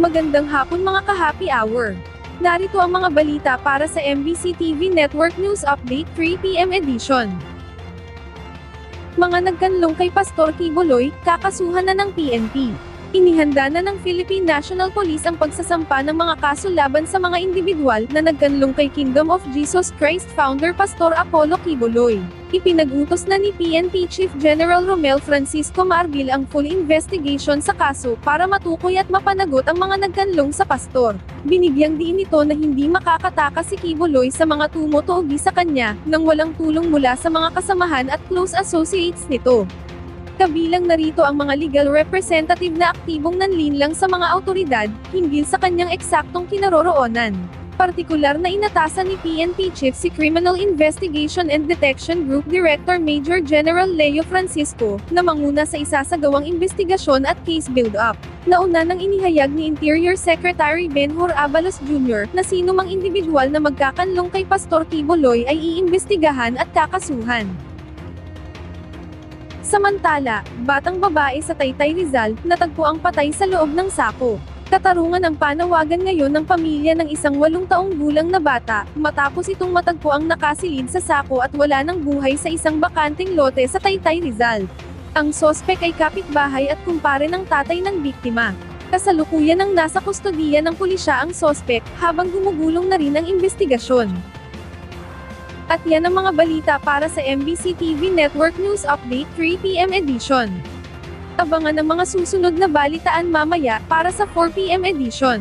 Magandang hapon mga ka-happy hour. Narito ang mga balita para sa MBC TV Network News Update 3 PM edition. Mga nagkanlong kay Pastor Quiboloy, kakasuhan na ng PNP. Inihanda na ng Philippine National Police ang pagsasampa ng mga kaso laban sa mga individual na nagkanlong kay Kingdom of Jesus Christ founder Pastor Apollo Quiboloy. Ipinag-utos na ni PNP Chief General Romel Francisco Marbil ang full investigation sa kaso para matukoy at mapanagot ang mga nagkanlong sa pastor. Binigyang diin ito na hindi makakatakas si Quiboloy sa mga tumutoogi sa kanya, nang walang tulong mula sa mga kasamahan at close associates nito. Kabilang narito ang mga legal representative na aktibong nanlinlang sa mga awtoridad, hinggil sa kanyang eksaktong kinaroroonan. Partikular na inatasan ni PNP Chief si Criminal Investigation and Detection Group Director Major General Leo Francisco, na manguna sa isasagawang investigasyon at case build-up. Nauna nang inihayag ni Interior Secretary Benhur Abalos Jr. na sino mang individual na magkakanlong kay Pastor Quiboloy ay iimbestigahan at kakasuhan. Samantala, batang babae sa Taytay Rizal, natagpo ang patay sa loob ng sako. Katarungan ang panawagan ngayon ng pamilya ng isang 8 taong gulang na bata, matapos itong matagpo ang nakasilid sa sako at wala ng buhay sa isang bakanteng lote sa Taytay Rizal. Ang sospek ay kapitbahay at kumpare ng tatay ng biktima. Kasalukuyan nang nasa kustodiya ng pulisya ang sospek, habang gumugulong na rin ang investigasyon. At yan ang mga balita para sa MBC TV Network News Update 3 PM edition. Abangan ang mga susunod na balitaan mamaya para sa 4 PM edition.